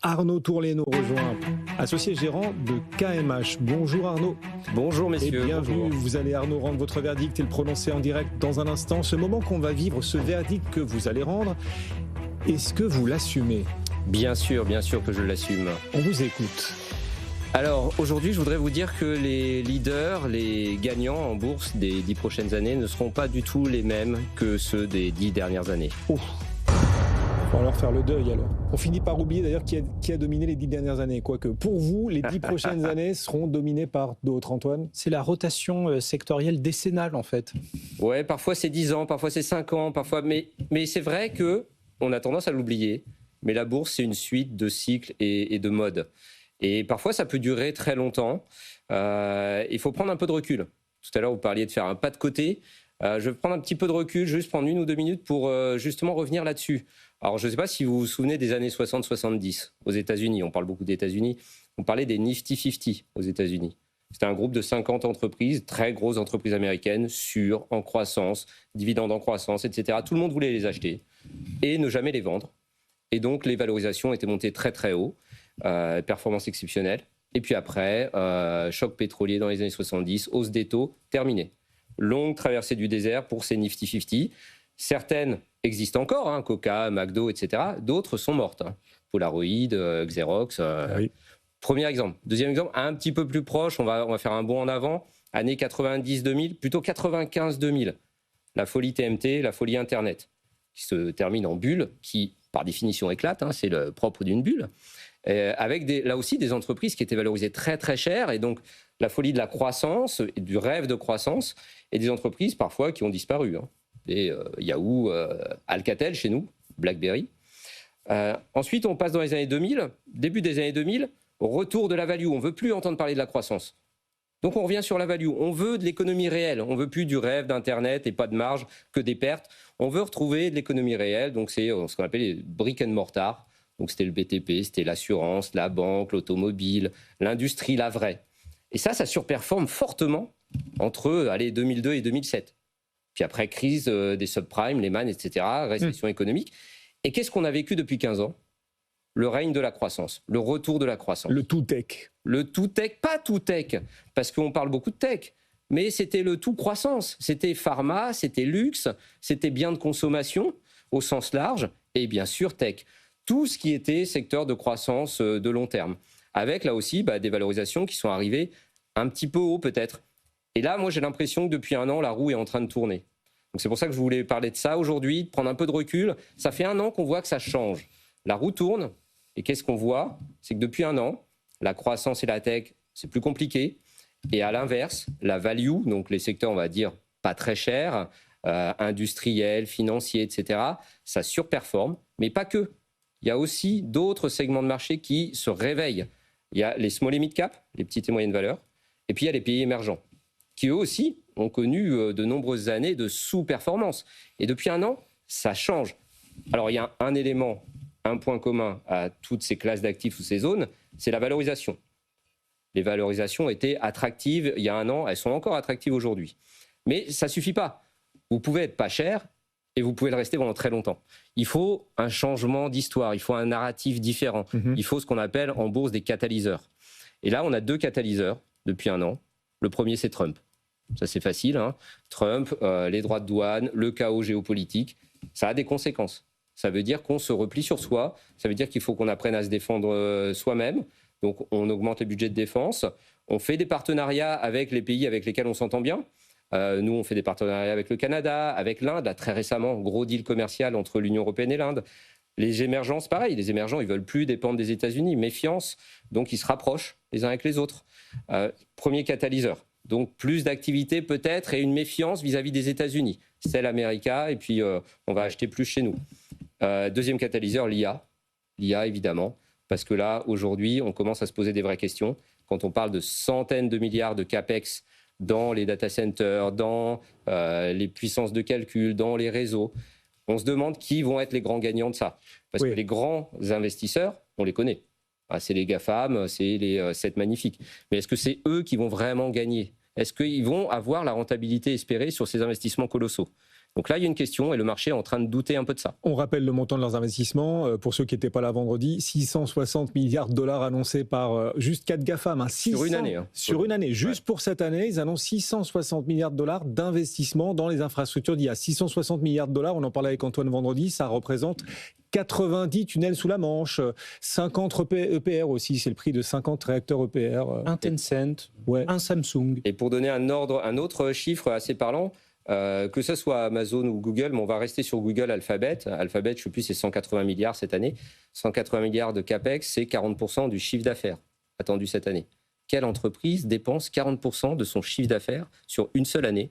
Arnaud Tourlet nous rejoint, associé gérant de KMH. Bonjour Arnaud. Bonjour messieurs. Et bienvenue, bonjour. Vous allez Arnaud rendre votre verdict et le prononcer en direct dans un instant. Ce moment qu'on va vivre, ce verdict que vous allez rendre, est-ce que vous l'assumez ? Bien sûr que je l'assume. On vous écoute. Alors aujourd'hui, je voudrais vous dire que les leaders, les gagnants en bourse des 10 prochaines années ne seront pas du tout les mêmes que ceux des 10 dernières années. Ouf. Il va falloir faire le deuil alors. On finit par oublier d'ailleurs qui a dominé les 10 dernières années. Quoique pour vous, les 10 prochaines années seront dominées par d'autres, Antoine. C'est la rotation sectorielle décennale en fait. Ouais, parfois c'est 10 ans, parfois c'est 5 ans, parfois... Mais c'est vrai qu'on a tendance à l'oublier. Mais la bourse, c'est une suite de cycles et de modes. Et parfois, ça peut durer très longtemps. Il faut prendre un peu de recul. Tout à l'heure, vous parliez de faire un pas de côté. Je vais prendre un petit peu de recul, juste prendre 1 ou 2 minutes pour justement revenir là-dessus. Alors, je ne sais pas si vous vous souvenez des années 60-70 aux États-Unis. On parle beaucoup des États-Unis. On parlait des Nifty 50 aux États-Unis. C'était un groupe de 50 entreprises, très grosses entreprises américaines, sûres, en croissance, dividendes en croissance, etc. Tout le monde voulait les acheter et ne jamais les vendre. Et donc, les valorisations étaient montées très, très haut. Performance exceptionnelle. Et puis après, choc pétrolier dans les années 70, hausse des taux, terminé. Longue traversée du désert pour ces Nifty 50. Certaines existent encore, Coca, McDo, etc. D'autres sont mortes. Polaroid, Xerox. Oui. Premier exemple. Deuxième exemple, un petit peu plus proche, on va faire un bond en avant. Années 90-2000, plutôt 95-2000. La folie TMT, la folie Internet, qui se termine en bulle, qui par définition éclate, c'est le propre d'une bulle. Avec là aussi des entreprises qui étaient valorisées très très cher, et donc la folie de la croissance, et du rêve de croissance, et des entreprises parfois qui ont disparu. Des Yahoo, Alcatel chez nous, BlackBerry. Ensuite, on passe dans les années 2000, début des années 2000, retour de la value. On ne veut plus entendre parler de la croissance. Donc on revient sur la value. On veut de l'économie réelle. On ne veut plus du rêve d'Internet et pas de marge, que des pertes. On veut retrouver de l'économie réelle. Donc c'est ce qu'on appelle les brick and mortar. Donc c'était le BTP, c'était l'assurance, la banque, l'automobile, l'industrie, la vraie. Et ça surperforme fortement entre 2002 et 2007. Puis après, crise des subprimes, Lehman, etc., récession économique. Et qu'est-ce qu'on a vécu depuis 15 ans ? Le règne de la croissance, le retour de la croissance. Le tout tech. Le tout tech, pas tout tech, parce qu'on parle beaucoup de tech, mais c'était le tout croissance. C'était pharma, c'était luxe, c'était biens de consommation au sens large, et bien sûr tech. Tout ce qui était secteur de croissance de long terme, avec là aussi des valorisations qui sont arrivées un petit peu haut peut-être. Et là, moi j'ai l'impression que depuis 1 an, la roue est en train de tourner. Donc c'est pour ça que je voulais parler de ça aujourd'hui, de prendre un peu de recul. Ça fait 1 an qu'on voit que ça change. La roue tourne, et qu'est-ce qu'on voit ? C'est que depuis 1 an, la croissance et la tech, c'est plus compliqué. Et à l'inverse, la value, donc les secteurs, on va dire, pas très chers, industriels, financiers, etc., ça surperforme, mais pas que. Il y a aussi d'autres segments de marché qui se réveillent. Il y a les small et mid cap, les petites et moyennes valeurs, et puis il y a les pays émergents, qui eux aussi ont connu de nombreuses années de sous-performance. Et depuis 1 an, ça change. Alors il y a un élément, un point commun à toutes ces classes d'actifs ou ces zones, c'est la valorisation. Les valorisations étaient attractives il y a 1 an, elles sont encore attractives aujourd'hui. Mais ça ne suffit pas. Vous pouvez être pas cher et vous pouvez le rester pendant très longtemps. Il faut un changement d'histoire, il faut un narratif différent. Il faut ce qu'on appelle en bourse des catalyseurs. Et là, on a 2 catalyseurs depuis 1 an. Le premier, c'est Trump. Ça, c'est facile. Trump, les droits de douane, le chaos géopolitique, ça a des conséquences. Ça veut dire qu'on se replie sur soi. Ça veut dire qu'il faut qu'on apprenne à se défendre soi-même. Donc, on augmente les budgets de défense. On fait des partenariats avec les pays avec lesquels on s'entend bien. Nous, on fait des partenariats avec le Canada, avec l'Inde. Là, très récemment, gros deal commercial entre l'Union européenne et l'Inde. Les émergences, pareil. Les émergents, ils veulent plus dépendre des États-Unis. Méfiance. Donc, ils se rapprochent les uns avec les autres. Premier catalyseur. Donc, plus d'activité peut-être et une méfiance vis-à-vis des États-Unis. C'est l'América et puis on va acheter plus chez nous. Deuxième catalyseur, l'IA. L'IA, évidemment. Parce que là, aujourd'hui, on commence à se poser des vraies questions. Quand on parle de centaines de milliards de CAPEX dans les data centers, dans les puissances de calcul, dans les réseaux, on se demande qui vont être les grands gagnants de ça. Parce que les grands investisseurs, on les connaît. C'est les GAFAM, c'est les 7 magnifiques. Mais est-ce que c'est eux qui vont vraiment gagner ? Est-ce qu'ils vont avoir la rentabilité espérée sur ces investissements colossaux ? Donc là, il y a une question et le marché est en train de douter un peu de ça. On rappelle le montant de leurs investissements, pour ceux qui n'étaient pas là vendredi, 660 milliards de dollars annoncés par juste 4 GAFAM. 600, sur une année. Sur une année. Juste pour cette année, ils annoncent 660 milliards de dollars d'investissement dans les infrastructures d'IA. 660 milliards de dollars, on en parlait avec Antoine vendredi, ça représente 90 tunnels sous la Manche, 50 EPR aussi, c'est le prix de 50 réacteurs EPR. Un Tencent, un Samsung. Et pour donner un autre chiffre assez parlant, que ce soit Amazon ou Google, mais on va rester sur Google Alphabet. Alphabet, je ne sais plus, c'est 180 milliards cette année. 180 milliards de CAPEX, c'est 40% du chiffre d'affaires attendu cette année. Quelle entreprise dépense 40% de son chiffre d'affaires sur une seule année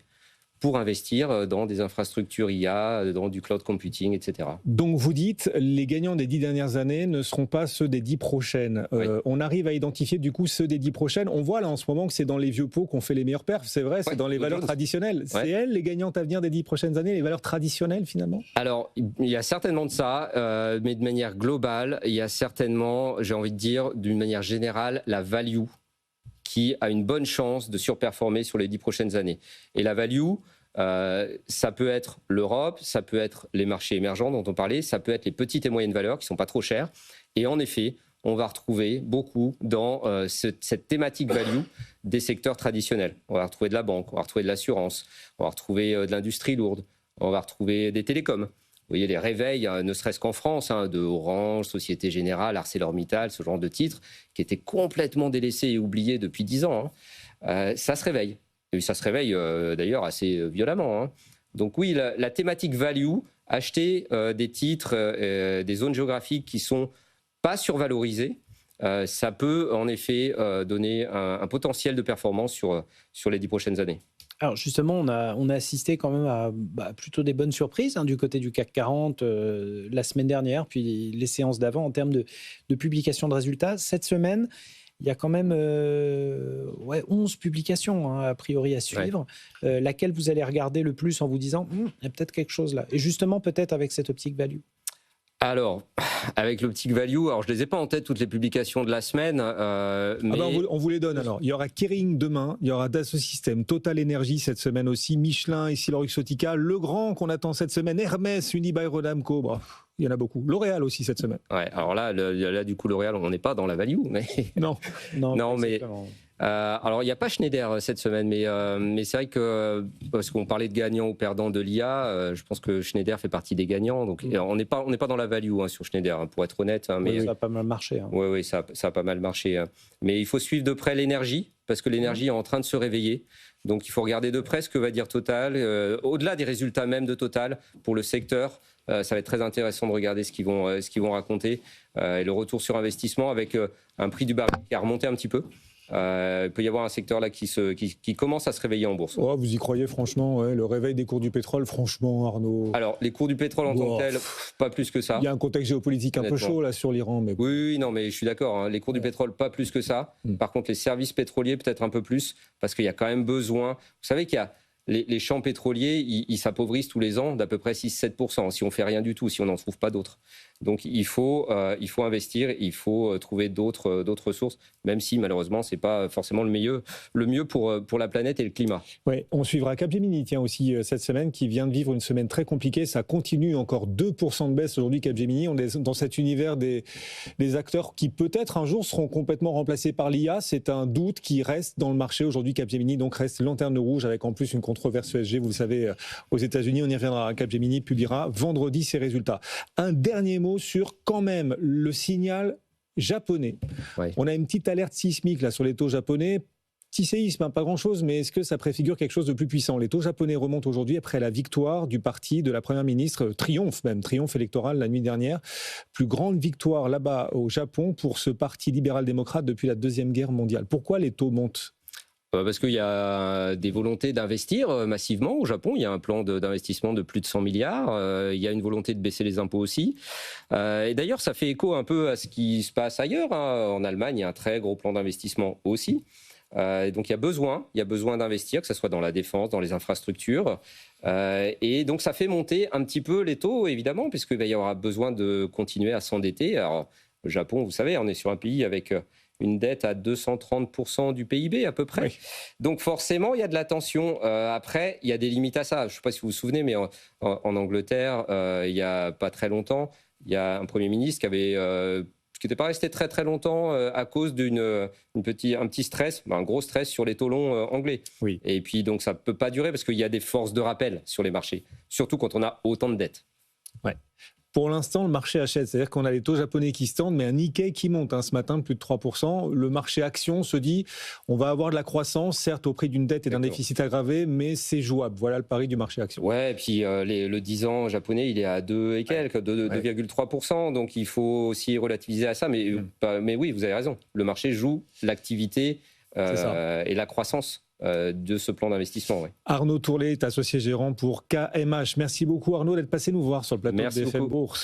pour investir dans des infrastructures IA, dans du cloud computing, etc. Donc vous dites, les gagnants des 10 dernières années ne seront pas ceux des 10 prochaines. Oui. On arrive à identifier du coup ceux des 10 prochaines. On voit là en ce moment que c'est dans les vieux pots qu'on fait les meilleures perfs, c'est vrai, c'est dans les valeurs traditionnelles. C'est elles les gagnantes à venir des 10 prochaines années, les valeurs traditionnelles finalement? Alors, il y a certainement de ça, mais de manière globale, il y a certainement, j'ai envie de dire, d'une manière générale, la value qui a une bonne chance de surperformer sur les 10 prochaines années. Et la value, ça peut être l'Europe, ça peut être les marchés émergents dont on parlait, ça peut être les petites et moyennes valeurs qui ne sont pas trop chères. Et en effet, on va retrouver beaucoup dans cette thématique value des secteurs traditionnels. On va retrouver de la banque, on va retrouver de l'assurance, on va retrouver de l'industrie lourde, on va retrouver des télécoms. Vous voyez les réveils, ne serait-ce qu'en France, de Orange, Société Générale, ArcelorMittal, ce genre de titres, qui étaient complètement délaissés et oubliés depuis 10 ans. Ça se réveille. Et ça se réveille d'ailleurs assez violemment. Donc oui, la thématique value, acheter des titres, des zones géographiques qui ne sont pas survalorisées, ça peut en effet donner un potentiel de performance sur les 10 prochaines années. Alors justement, on a assisté quand même à plutôt des bonnes surprises du côté du CAC 40 la semaine dernière, puis les séances d'avant en termes de publication de résultats. Cette semaine, il y a quand même 11 publications a priori à suivre. Ouais. Laquelle vous allez regarder le plus en vous disant il y a peut-être quelque chose là. Et justement peut-être avec cette optique value. Alors, avec l'optique value, alors je ne les ai pas en tête toutes les publications de la semaine. Mais... on vous les donne alors. Il y aura Kering demain, il y aura Dassault Systèmes, Total Energy cette semaine aussi, Michelin, EssilorLuxottica, Legrand qu'on attend cette semaine, Hermès, Unibail-Rodamco, il y en a beaucoup. L'Oréal aussi cette semaine. Ouais, alors là du coup, L'Oréal, on n'est pas dans la value. Mais... Non, mais... alors, il n'y a pas Schneider cette semaine, mais c'est vrai que, parce qu'on parlait de gagnants ou perdants de l'IA, je pense que Schneider fait partie des gagnants. Donc, on n'est pas dans la value sur Schneider, pour être honnête. Mais ça a pas mal marché. Oui, ça a pas mal marché. Mais il faut suivre de près l'énergie, parce que l'énergie est en train de se réveiller. Donc, il faut regarder de près ce que va dire Total. Au-delà des résultats même de Total, pour le secteur, ça va être très intéressant de regarder ce qu'ils vont raconter. Et le retour sur investissement avec un prix du baril qui a remonté un petit peu. Il peut y avoir un secteur là qui commence à se réveiller en bourse. Oh, vous y croyez franchement, le réveil des cours du pétrole, franchement, Arnaud? Alors, les cours du pétrole en tant que tel, pas plus que ça. Il y a un contexte géopolitique un peu chaud là sur l'Iran. Mais... Oui, non, mais je suis d'accord. Les cours du pétrole, pas plus que ça. Par contre, les services pétroliers, peut-être un peu plus, parce qu'il y a quand même besoin. Vous savez qu'il y a les champs pétroliers, ils s'appauvrissent tous les ans d'à peu près 6-7%, si on ne fait rien du tout, si on n'en trouve pas d'autres. Donc il faut investir, il faut trouver d'autres ressources, même si malheureusement ce n'est pas forcément le mieux pour la planète et le climat. Oui, on suivra Capgemini aussi cette semaine, qui vient de vivre une semaine très compliquée. Ça continue, encore 2% de baisse aujourd'hui Capgemini. On est dans cet univers des acteurs qui peut-être un jour seront complètement remplacés par l'IA. C'est un doute qui reste dans le marché aujourd'hui. Capgemini donc reste lanterne rouge, avec en plus une controverse ESG, vous le savez, aux États-Unis. On y reviendra. Capgemini publiera vendredi ses résultats. Un dernier mot sur quand même le signal japonais. Ouais. On a une petite alerte sismique là sur les taux japonais. Petit séisme, pas grand-chose, mais est-ce que ça préfigure quelque chose de plus puissant? Les taux japonais remontent aujourd'hui après la victoire du parti de la Première ministre, triomphe électoral la nuit dernière. Plus grande victoire là-bas au Japon pour ce parti libéral-démocrate depuis la Deuxième Guerre mondiale. Pourquoi les taux montent? Parce qu'il y a des volontés d'investir massivement au Japon. Il y a un plan d'investissement de plus de 100 milliards. Il y a une volonté de baisser les impôts aussi. Et d'ailleurs, ça fait écho un peu à ce qui se passe ailleurs. En Allemagne, il y a un très gros plan d'investissement aussi. Donc il y a besoin d'investir, que ce soit dans la défense, dans les infrastructures. Et donc ça fait monter un petit peu les taux, évidemment, puisqu'il y aura besoin de continuer à s'endetter. Alors, le Japon, vous savez, on est sur un pays avec une dette à 230% du PIB à peu près. Oui. Donc forcément, il y a de la tension. Après, il y a des limites à ça. Je ne sais pas si vous vous souvenez, mais en Angleterre, il n'y a pas très longtemps, il y a un Premier ministre qui n'était pas resté très très longtemps à cause un petit stress, un gros stress sur les taux longs anglais. Oui. Et puis donc ça ne peut pas durer parce qu'il y a des forces de rappel sur les marchés, surtout quand on a autant de dettes. Ouais. Pour l'instant, le marché achète, c'est-à-dire qu'on a les taux japonais qui se tendent, mais un Nikkei qui monte ce matin de plus de 3%. Le marché action se dit, on va avoir de la croissance, certes au prix d'une dette et d'un déficit aggravé, mais c'est jouable. Voilà le pari du marché action. Ouais, et puis le 10 ans japonais, il est à 2 et quelques, 2,3%, donc il faut aussi relativiser à ça. Mais oui, vous avez raison, le marché joue l'activité et la croissance de ce plan d'investissement. Ouais. Arnaud Tourlet est associé gérant pour KMH. Merci beaucoup Arnaud d'être passé nous voir sur le plateau de BFM Bourse.